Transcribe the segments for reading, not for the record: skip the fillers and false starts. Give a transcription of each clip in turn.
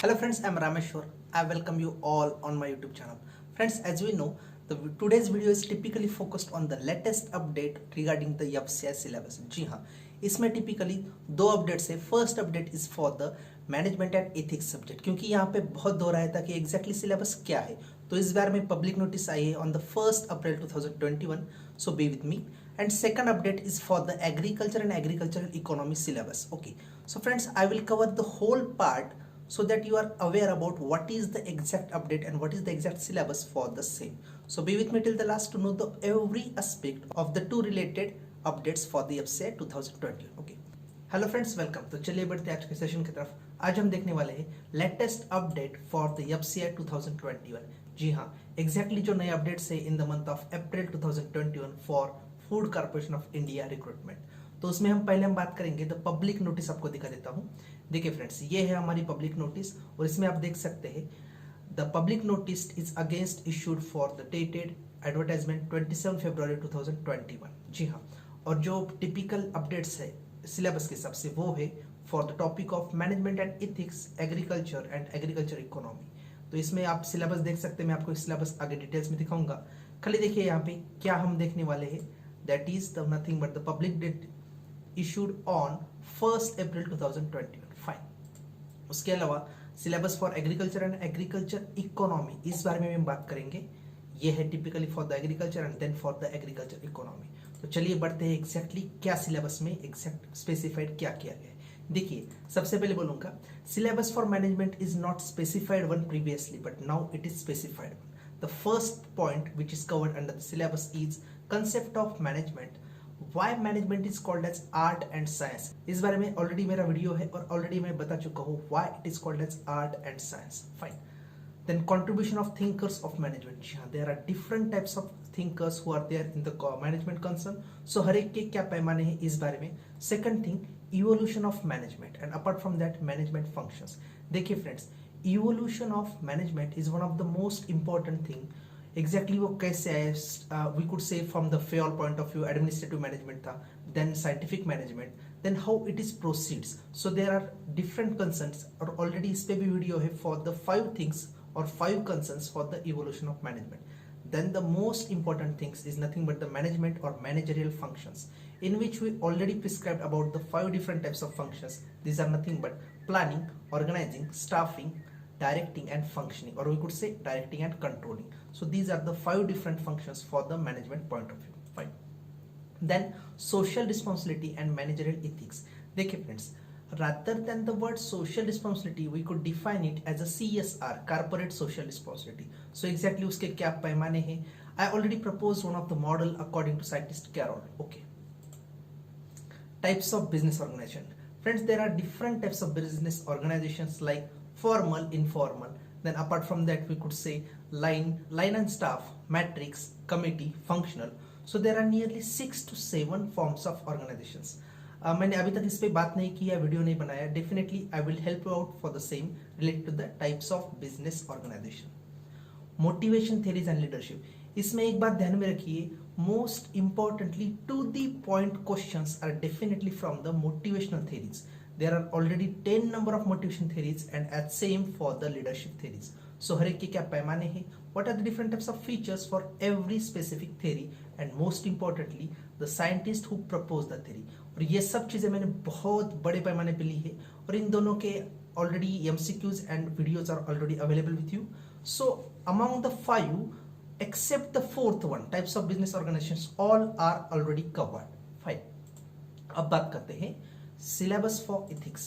Hello friends, I am Rameshwar. I welcome you all on my YouTube channel. Friends, as we know, today's video is typically focused on the latest update regarding the FCI syllabus. जी हाँ, इसमें typically दो updates है. First update is for the management and ethics subject, क्योंकि यहाँ पे बहुत दो रहा था कि exactly syllabus क्या है. तो इस बार में public notice आई है on the 1st April 2021. So be with me. And second update is for the agriculture and agricultural economy syllabus. Okay. So friends, I will cover the whole part so that you are aware about what is the exact update and what is the exact syllabus for the same. So be with me till the last to know the every aspect of the two related updates for the FCI 2020. Okay. Hello friends, welcome. तो चलिए बढ़ते हैं आज के session की तरफ. आज हम देखने वाले हैं latest update for the FCI 2021. जी हाँ, एग्जैक्टली जो नए अपडेट्स है in the month of April 2021 for food corporation of India recruitment. तो उसमें हम पहले बात करेंगे द पब्लिक नोटिस. आपको दिखा देता हूँ. देखिए फ्रेंड्स, ये है हमारी पब्लिक नोटिस और इसमें आप देख सकते हैं the public notice is against issued for the dated advertisement 27 फरवरी 2021. जी हाँ, और जो टिपिकल अपडेट्स है सिलेबस के हिसाब से वो है for the topic of management and ethics, agriculture and agriculture economy. तो इसमें आप सिलेबस देख सकते हैं. मैं आपको सिलेबस आगे डिटेल्स में दिखाऊंगा. खाली देखिए यहाँ पे क्या हम देखने वाले हैं. That is the nothing but the public date issued on 1st April 2021. Fine. उसके अलावा syllabus for agriculture and agriculture economy, इस बारे में हम बात करेंगे. ये है typically for the agriculture and then for the agriculture economy. तो चलिए बढ़ते हैं एग्जैक्टली क्या सिलेबस में एग्जैक्ट स्पेसिफाइड क्या किया गया है. देखिए, सबसे पहले बोलूंगा syllabus for management is not specified one previously but now it is specified. The first point which is covered under the syllabus is concept of management. Why management is called as art and science. इस बारे में already मेरा video है और already मैं बता चुका हूँ why it is called as art and science. Fine. Then contribution of thinkers of management. There are different types of thinkers who are there in the management concern. So हर एक के क्या पैमाने हैं इस बारे में. Second thing, evolution of management and apart from that management functions. देखिए friends, evolution of management is one of the most important thing. Exactly वो कैसे आए. We could say from the fair point of view administrative management था, then scientific management, then how it is proceeds. So there are different concerns और already इस पे भी video है for the 5 things और 5 concerns for the evolution of management. Then the most important things is nothing but the management or managerial functions, in which we already prescribed about the 5 different types of functions. These are nothing but planning, organizing, staffing, directing and functioning, or we could say directing and controlling. So these are the 5 different functions for the management point of view. Fine. Then social responsibility and managerial ethics. देखिए friends, rather than the word social responsibility we could define it as a CSR, corporate social responsibility. So exactly उसके क्या पैमाने हैं. I already proposed one of the model according to scientist Carroll. Okay. Types of business organization. Friends, there are different types of business organizations like formal, informal. Then apart from that we could say line and staff, matrix, committee, functional. So there are nearly 6 to 7 forms of organizations. मैंने अभी तक इस पे बात नहीं की है, video नहीं बनाया. Definitely I will help you out for the same related to the types of business organization. Motivation theories and leadership. इसमें एक बात ध्यान में रखिए, most importantly to the point questions are definitely from the motivational theories. There are already 10 number of motivation theories and at same for the leadership theories. So हर एक के क्या पैमाने हैं, what are the different types of features for every specific theory and most importantly the scientist who proposed the theory. और ये सब चीजें मैंने बहुत बड़े पैमाने पे ली है और इन दोनों के already MCQs and videos are already available with you. So among the 5 except the 4th one, types of business organizations, all are already covered. Fine. अब बात करते हैं syllabus for ethics.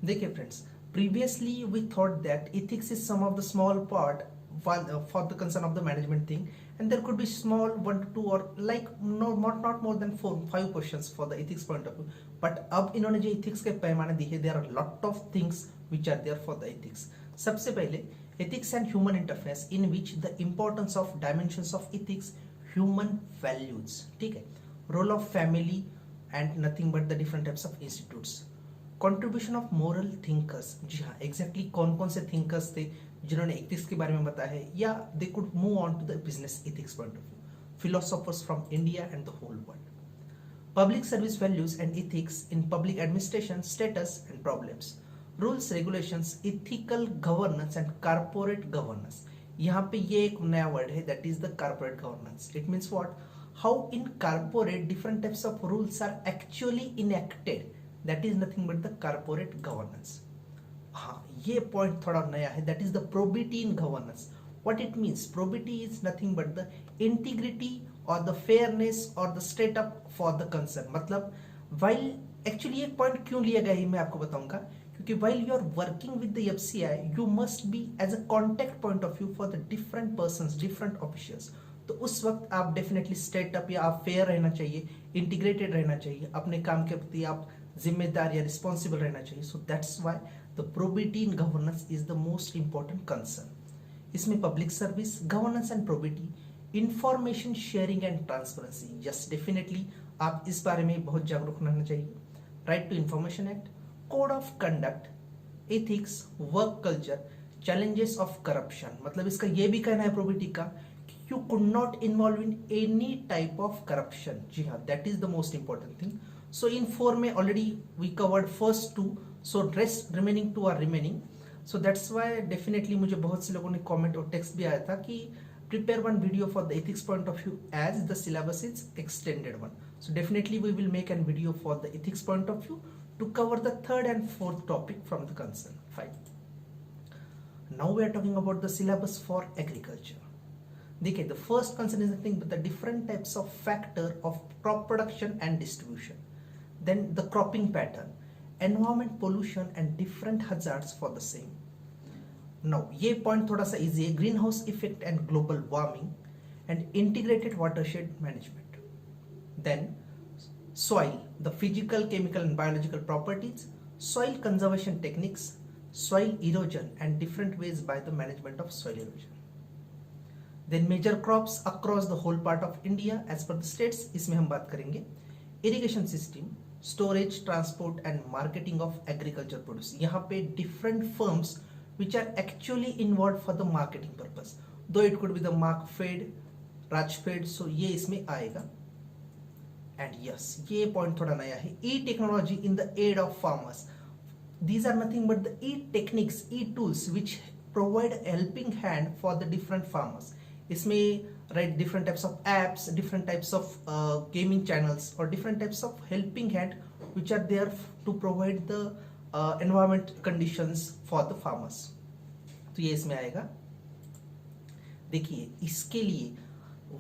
देखिए friends, previously we thought that ethics is some of the small part for the concern of the management thing and there could be small 1 to 2 or like not more than 4-5 questions for the ethics point of view. but अब इन्होंने जो ethics के पैमाने दिए, there are lot of things which are there for the ethics. सबसे पहले ethics and human interface, in which the importance of dimensions of ethics, human values. ठीक है, role of family and nothing but the different types of institutes. Contribution of moral thinkers. जी हाँ, exactly कौन कौन से thinkers थे जिन्होंने ethics के बारे में बताया है, या they could move on to the business ethics point of view. Philosophers from India and the whole world. public service values and ethics in public administration, status and problems, rules, regulations, ethical governance and corporate governance. यहाँ पे ये एक नया word है, that is the corporate governance. It means what? How in corporate different types of rules are actually enacted. That is nothing but the corporate governance. हाँ, ये point थोड़ा नया है, that is the probity in governance. What it means? Probity is nothing but the integrity or the fairness or the straight up for the concern. मतलब while actually एक point क्यों लिया गया है मैं आपको बताऊंगा, क्योंकि while you are working with the FCI you must be as a contact point of view for the different persons, different officials. तो उस वक्त आप डेफिनेटली स्ट्रेट अप या आप फेयर रहना चाहिए, इंटीग्रेटेड रहना चाहिए, अपने काम के प्रति आप जिम्मेदार या रिस्पॉन्सिबल रहना चाहिए. So that's why the probity in governance is the most important concern. इसमें public service, governance and probity, information sharing and transparency. Yes, definitely आप इस बारे में बहुत जागरूक रहना चाहिए. Right to information act, code of conduct, ethics, work culture, challenges of corruption. मतलब इसका ये भी कहना है प्रोबिटी का, you could not involve in any type of corruption. जी हाँ, that is the most important thing. So in 4 में already we covered first 2, so rest remaining 2 are remaining. So that's why definitely मुझे बहुत से लोगों ने comment और text भी आया था कि prepare one video for the ethics point of view as the syllabus is extended one. So definitely we will make a video for the ethics point of view to cover the 3rd and 4th topic from the concern. Fine. Now we are talking about the syllabus for agriculture. देखिए, the first concern is nothing but the different types of factor of crop production and distribution. Then the cropping pattern, environment pollution and different hazards for the same. Now ये point थोड़ा सा easy है, greenhouse effect and global warming and integrated watershed management. Then soil, the physical, chemical and biological properties, soil conservation techniques, soil erosion and different ways by the management of soil erosion. Then major crops across the whole part of India as per the states, इसमें हम बात करेंगे. Irrigation system, storage, transport and marketing of agriculture produce. यहाँ पे different firms which are actually involved for the marketing purpose. Though it could be the Markfed, Rajfed, so ये इसमें आएगा. And yes, ये point थोड़ा नया है. E-technology in the aid of farmers. These are nothing but the e-techniques, e-tools which provide a helping hand for the different farmers. इसमें right different types of apps, different types of gaming channels or different types of helping hand which are there to provide the environment conditions for the farmers. तो ये इसमें आएगा. देखिए, इसके लिए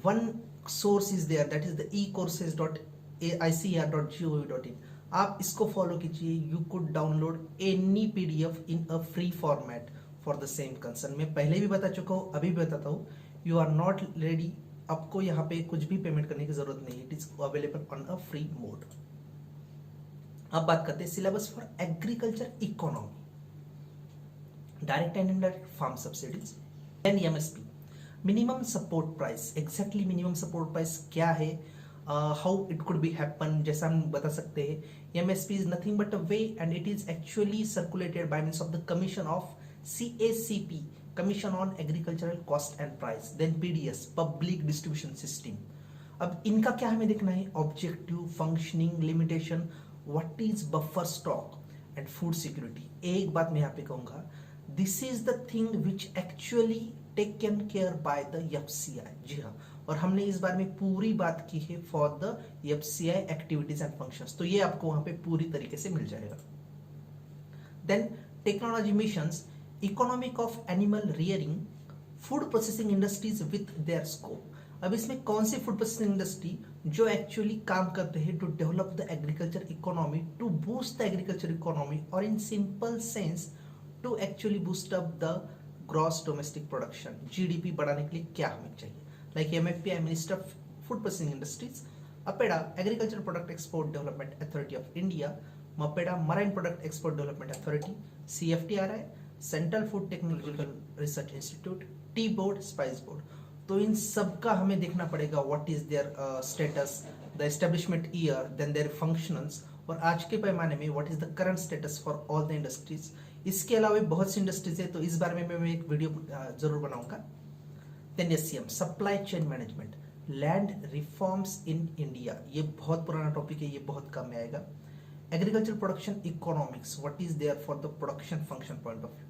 one source is there, that is the ecourses.icr.gov.in. आप इसको follow कीजिए. You could download any PDF in a free format for the same concern. मैं पहले भी बता चुका हूँ, अभी भी बताता हूँ. You are not ready, आपको यहाँ पे कुछ भी पेमेंट करने की जरूरत नहीं. It is available on a free mode. अब बात करते हैं syllabus for agriculture economy, direct and indirect farm subsidies. Then MSP, minimum support price. Exactly minimum support price क्या है, how it could be happen, जैसा हम बता सकते हैं. MSP is nothing but a way and it is actually circulated by means of the commission of CACP, Commission on Agricultural Cost and Price. Then PDS, Public Distribution System. अब इनका क्या हमें देखना है, objective, functioning, limitation, what is buffer stock and food security. एक बात मैं यहाँ पे कहूंगा, this is the thing which actually taken care by the FCI. जी हाँ, और हमने इस बारे में पूरी बात की है for the FCI activities and functions. तो ये आपको वहां पे पूरी तरीके से मिल जाएगा. Then technology missions, economic of animal rearing, food processing industries with their scope. अब इसमें कौन सी फूड प्रोसेसिंग इंडस्ट्री जो एक्चुअली काम करते हैं to develop the agriculture economy, to boost the agriculture economy, और in simple sense to actually boost up the gross domestic production, GDP बढ़ाने के लिए क्या हमें चाहिए. Like MFPI, minister of food processing industries, APEDA, agriculture product export development authority of India, MPEDA, marine product export development authority, CFTRI, central food technological research institute, tea board, spice board. तो इन सब का हमें देखना पड़ेगा what is their status, the establishment year, then their functions, और आज के पैमाने में what is the current status for all the industries. इसके अलावा भी बहुत सी इंडस्ट्रीज है, तो इस बारे में मैं एक वीडियो जरूर बनाऊंगा. Then SCM, supply chain management, land reforms in India, ये बहुत पुराना टॉपिक है, ये बहुत कम में आएगा. Agriculture production economics, what is there for the production function point of view.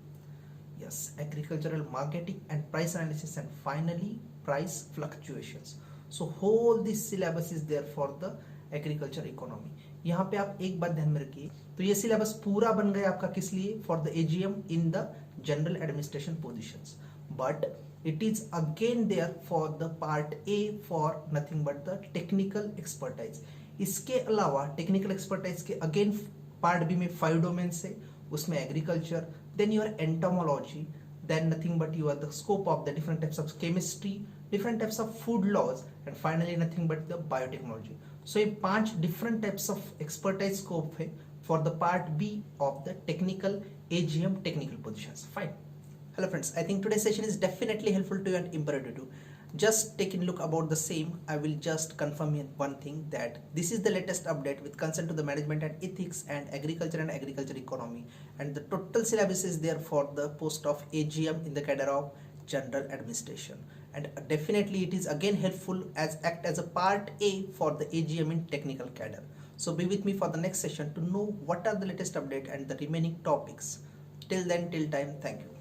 Yes, agricultural marketing and price analysis, and finally price fluctuations. So whole this syllabus is there for the agriculture economy. यहाँ पे आप एक बात ध्यान में रखिए, तो ये सिलेबस पूरा बन गया आपका किस लिए, for the AGM in the general administration positions, but it is again there for the part A for nothing but the technical expertise. इसके अलावा टेक्निकल एक्सपर्टाइज के अगेन पार्ट बी में 5 डोमेन्स है, उसमें agriculture, then your entomology, then nothing but you are the scope of the different types of chemistry, different types of food laws, and finally nothing but the biotechnology. So ये 5 different types of expertise scope है for the part B of the technical AGM technical positions. Fine. Hello friends, I think today's session is definitely helpful to you and imperative to you. Just taking a look about the same, I will just confirm one thing, that this is the latest update with concern to the management and ethics and agriculture economy, and the total syllabus is there for the post of AGM in the cadre of general administration, and definitely it is again helpful as act as a part A for the AGM in technical cadre. So be with me for the next session to know what are the latest update and the remaining topics. Till then, till time, thank you.